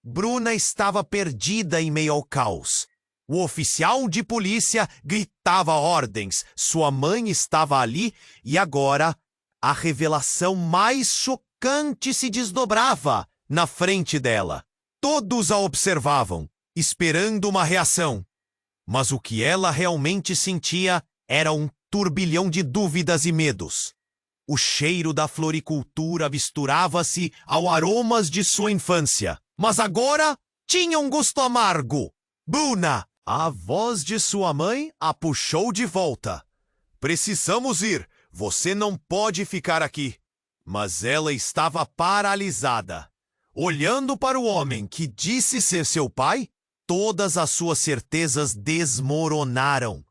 Bruna estava perdida em meio ao caos. O oficial de polícia gritava ordens, sua mãe estava ali e agora a revelação mais chocante se desdobrava na frente dela. Todos a observavam, esperando uma reação. Mas o que ela realmente sentia era um turbilhão de dúvidas e medos. O cheiro da floricultura misturava-se ao aromas de sua infância, mas agora tinha um gosto amargo. "Bruna!" A voz de sua mãe a puxou de volta. "Precisamos ir. Você não pode ficar aqui." Mas ela estava paralisada. Olhando para o homem que disse ser seu pai, todas as suas certezas desmoronaram.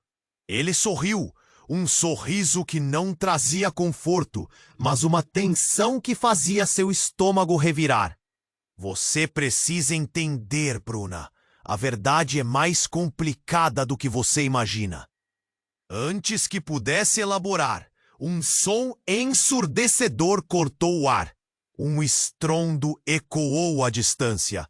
Ele sorriu, um sorriso que não trazia conforto, mas uma tensão que fazia seu estômago revirar. "Você precisa entender, Bruna. A verdade é mais complicada do que você imagina." Antes que pudesse elaborar, um som ensurdecedor cortou o ar. Um estrondo ecoou à distância.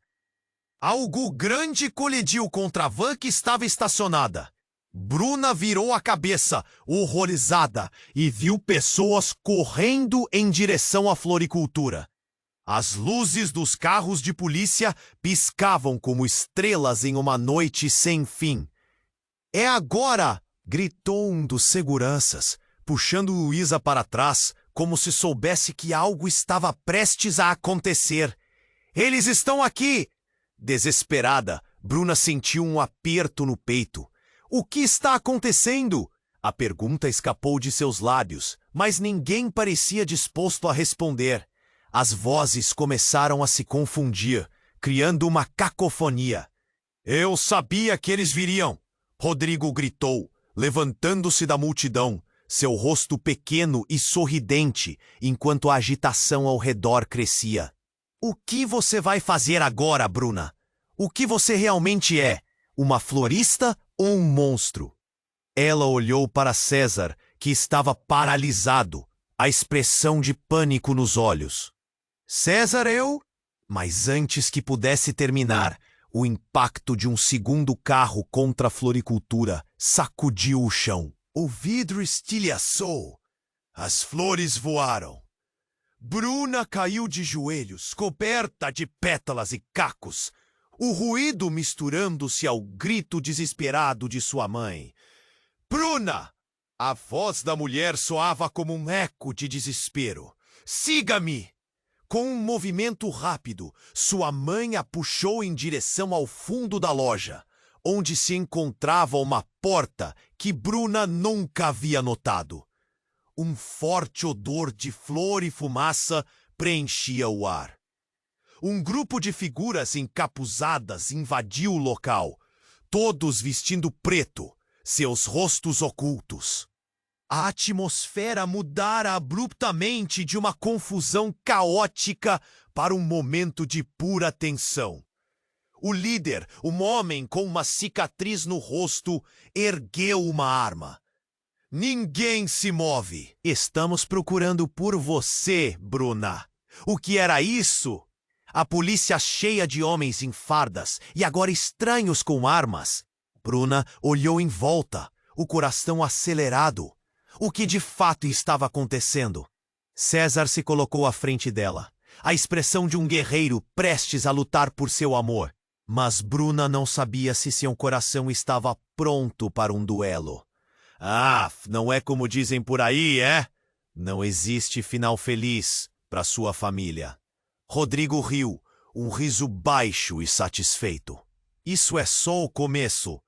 Algo grande colidiu contra a van que estava estacionada. Bruna virou a cabeça, horrorizada, e viu pessoas correndo em direção à floricultura. As luzes dos carros de polícia piscavam como estrelas em uma noite sem fim. "É agora!" gritou um dos seguranças, puxando Luísa para trás, como se soubesse que algo estava prestes a acontecer. "Eles estão aqui!" Desesperada, Bruna sentiu um aperto no peito. O que está acontecendo? A pergunta escapou de seus lábios, mas ninguém parecia disposto a responder. As vozes começaram a se confundir, criando uma cacofonia. Eu sabia que eles viriam! Rodrigo gritou, levantando-se da multidão, seu rosto pequeno e sorridente, enquanto a agitação ao redor crescia. O que você vai fazer agora, Bruna? O que você realmente é? Uma florista ou um monstro? Ela olhou para César, que estava paralisado, a expressão de pânico nos olhos. César, eu? Mas antes que pudesse terminar, o impacto de um segundo carro contra a floricultura sacudiu o chão. O vidro estilhaçou. As flores voaram. Bruna caiu de joelhos, coberta de pétalas e cacos, o ruído misturando-se ao grito desesperado de sua mãe. Bruna! A voz da mulher soava como um eco de desespero. Siga-me! Com um movimento rápido, sua mãe a puxou em direção ao fundo da loja, onde se encontrava uma porta que Bruna nunca havia notado. Um forte odor de flor e fumaça preenchia o ar. Um grupo de figuras encapuzadas invadiu o local, todos vestindo preto, seus rostos ocultos. A atmosfera mudara abruptamente de uma confusão caótica para um momento de pura tensão. O líder, um homem com uma cicatriz no rosto, ergueu uma arma. Ninguém se move. Estamos procurando por você, Bruna. O que era isso? A polícia cheia de homens em fardas e agora estranhos com armas. Bruna olhou em volta, o coração acelerado. O que de fato estava acontecendo? César se colocou à frente dela, a expressão de um guerreiro prestes a lutar por seu amor. Mas Bruna não sabia se seu coração estava pronto para um duelo. Ah, não é como dizem por aí, é? Não existe final feliz para sua família. Rodrigo riu, um riso baixo e satisfeito. Isso é só o começo.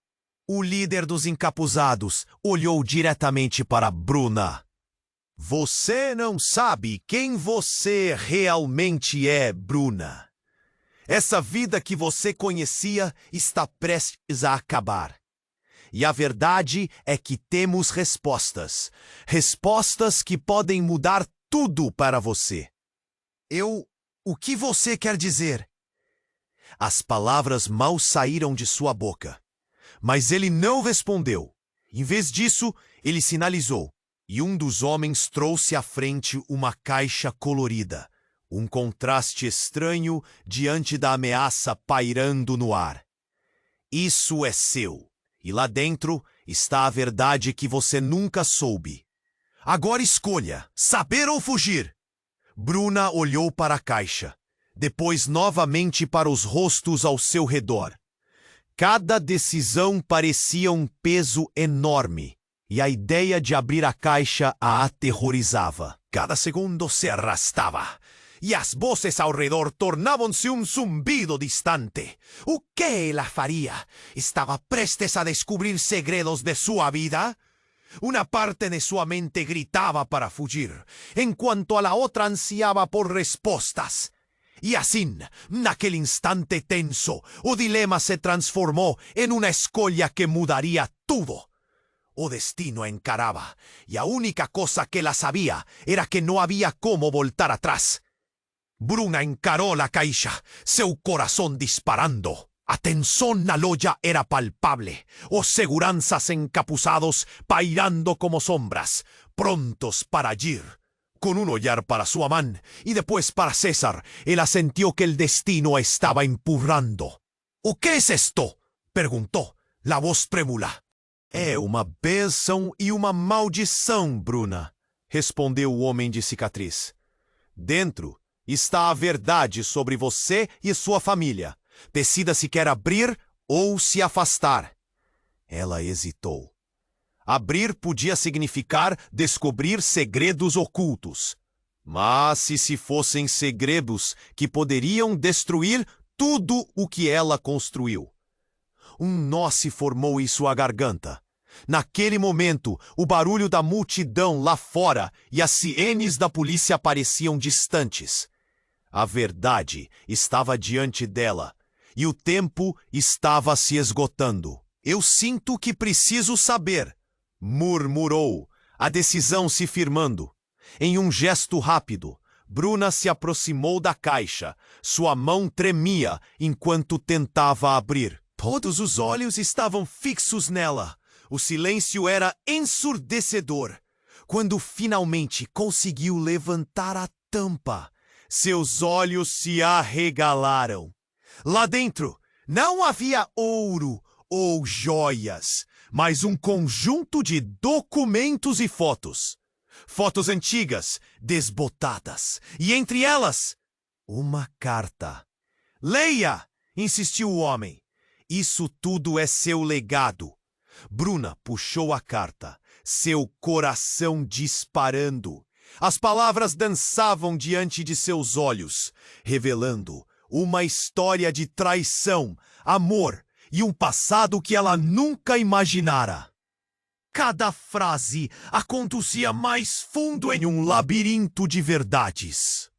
O líder dos encapuzados olhou diretamente para Bruna. Você não sabe quem você realmente é, Bruna. Essa vida que você conhecia está prestes a acabar. E a verdade é que temos respostas. Respostas que podem mudar tudo para você. O que você quer dizer? As palavras mal saíram de sua boca. Mas ele não respondeu. Em vez disso, ele sinalizou, e um dos homens trouxe à frente uma caixa colorida, um contraste estranho diante da ameaça pairando no ar. Isso é seu, e lá dentro está a verdade que você nunca soube. Agora escolha, saber ou fugir. Bruna olhou para a caixa, depois novamente para os rostos ao seu redor. Cada decisão parecia um peso enorme, e a ideia de abrir a caixa a aterrorizava. Cada segundo se arrastava, e as vozes ao redor tornavam-se um zumbido distante. O que ela faria? Estava prestes a descobrir segredos de sua vida? Una parte de sua mente gritava para fugir, enquanto a la outra ansiava por respostas. Y así, naquel instante tenso, o dilema se transformó en una escolha que mudaría todo. O destino encaraba, y a única cosa que la sabía era que no había como voltar atrás. Bruna encaró la caixa, seu corazón disparando. A tensão na loja era palpable, os seguranças encapuzados pairando como sombras, prontos para agir. Con un olhar para su amán y después para César, ella sintió que el destino estaba empurrando. ¿O qué es esto? Perguntó, la voz trêmula. É uma bênção e uma maldição, Bruna, respondeu o homem de cicatriz. Dentro está a verdade sobre você e sua família. Decida se quer abrir ou se afastar. Ela hesitou. Abrir podia significar descobrir segredos ocultos. Mas se fossem segredos que poderiam destruir tudo o que ela construiu? um nó se formou em sua garganta. Naquele momento, o barulho da multidão lá fora e as sirenes da polícia pareciam distantes. A verdade estava diante dela, e o tempo estava se esgotando. Eu sinto que preciso saber, murmurou, a decisão se firmando. Em um gesto rápido, Bruna se aproximou da caixa. Sua mão tremia enquanto tentava abrir. Todos os olhos estavam fixos nela. O silêncio era ensurdecedor. Quando finalmente conseguiu levantar a tampa, seus olhos se arregalaram. Lá dentro não havia ouro ou joias, mas um conjunto de documentos e fotos. Fotos antigas, desbotadas, e entre elas, uma carta. Leia! Insistiu o homem. Isso tudo é seu legado. Bruna puxou a carta, seu coração disparando. As palavras dançavam diante de seus olhos, revelando uma história de traição, amor e um passado que ela nunca imaginara. Cada frase a conduzia mais fundo em um labirinto de verdades.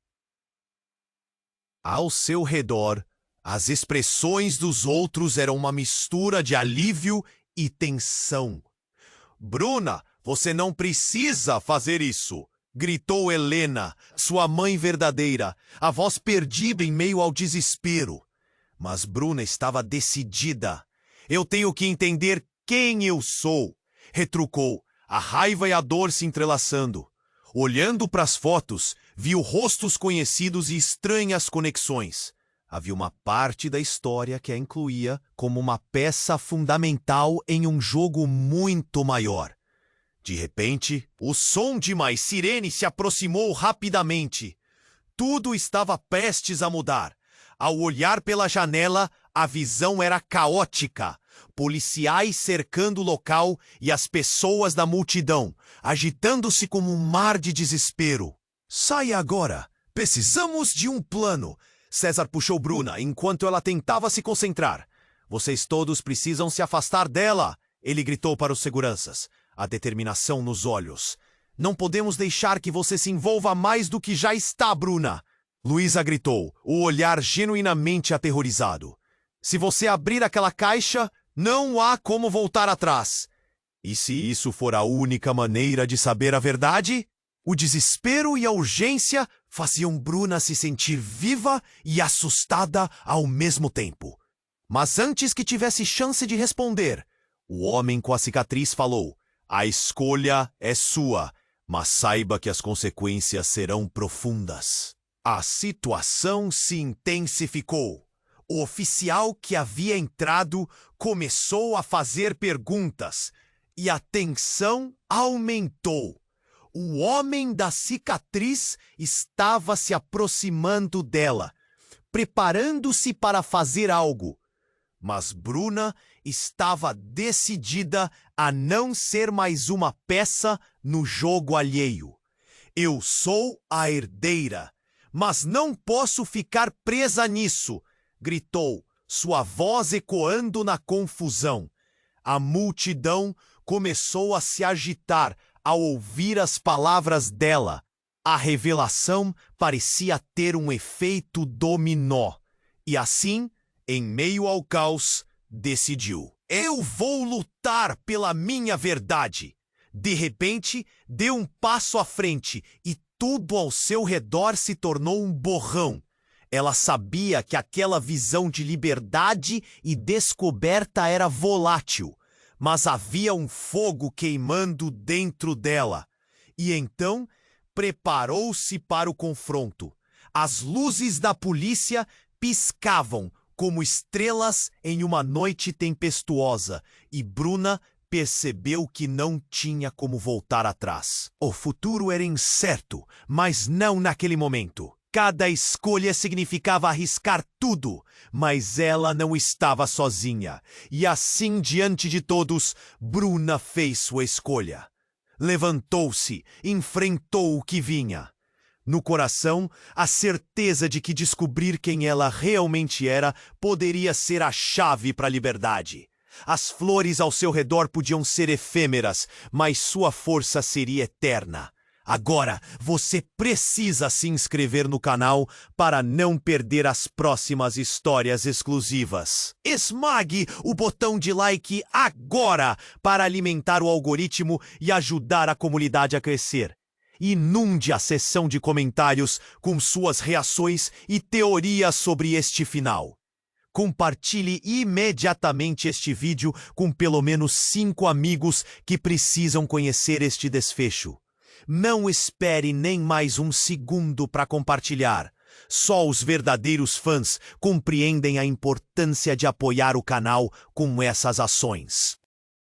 Ao seu redor, as expressões dos outros eram uma mistura de alívio e tensão. Bruna, você não precisa fazer isso, gritou Helena, sua mãe verdadeira, a voz perdida em meio ao desespero. Mas Bruna estava decidida. Eu tenho que entender quem eu sou, retrucou, a raiva e a dor se entrelaçando. Olhando para as fotos, viu rostos conhecidos e estranhas conexões. Havia uma parte da história que a incluía como uma peça fundamental em um jogo muito maior. De repente, o som de mais sirene se aproximou rapidamente. Tudo estava prestes a mudar. Ao olhar pela janela, a visão era caótica. Policiais cercando o local e as pessoas da multidão, agitando-se como um mar de desespero. Saia agora! Precisamos de um plano! César puxou Bruna enquanto ela tentava se concentrar. Vocês todos precisam se afastar dela! Ele gritou para os seguranças, a determinação nos olhos. Não podemos deixar que você se envolva mais do que já está, Bruna! Luísa gritou, o olhar genuinamente aterrorizado. Se você abrir aquela caixa, não há como voltar atrás. E se isso for a única maneira de saber a verdade? O desespero e a urgência faziam Bruna se sentir viva e assustada ao mesmo tempo. Mas antes que tivesse chance de responder, o homem com a cicatriz falou: a escolha é sua, mas saiba que as consequências serão profundas. A situação se intensificou. O oficial que havia entrado começou a fazer perguntas e a tensão aumentou. O homem da cicatriz estava se aproximando dela, preparando-se para fazer algo. Mas Bruna estava decidida a não ser mais uma peça no jogo alheio. Eu sou a herdeira, mas não posso ficar presa nisso, gritou, sua voz ecoando na confusão. A multidão começou a se agitar ao ouvir as palavras dela. A revelação parecia ter um efeito dominó. E assim, em meio ao caos, decidiu: eu vou lutar pela minha verdade. De repente, deu um passo à frente e tudo ao seu redor se tornou um borrão. Ela sabia que aquela visão de liberdade e descoberta era volátil, mas havia um fogo queimando dentro dela. E então, preparou-se para o confronto. As luzes da polícia piscavam como estrelas em uma noite tempestuosa, e Bruna percebeu que não tinha como voltar atrás. O futuro era incerto, mas não naquele momento. Cada escolha significava arriscar tudo, mas ela não estava sozinha. E assim, diante de todos, Bruna fez sua escolha. Levantou-se, enfrentou o que vinha. No coração, a certeza de que descobrir quem ela realmente era poderia ser a chave para a liberdade. As flores ao seu redor podiam ser efêmeras, mas sua força seria eterna. Agora, você precisa se inscrever no canal para não perder as próximas histórias exclusivas. Esmague o botão de like agora para alimentar o algoritmo e ajudar a comunidade a crescer. Inunde a seção de comentários com suas reações e teorias sobre este final. Compartilhe imediatamente este vídeo com pelo menos 5 amigos que precisam conhecer este desfecho. Não espere nem mais um segundo para compartilhar. Só os verdadeiros fãs compreendem a importância de apoiar o canal com essas ações.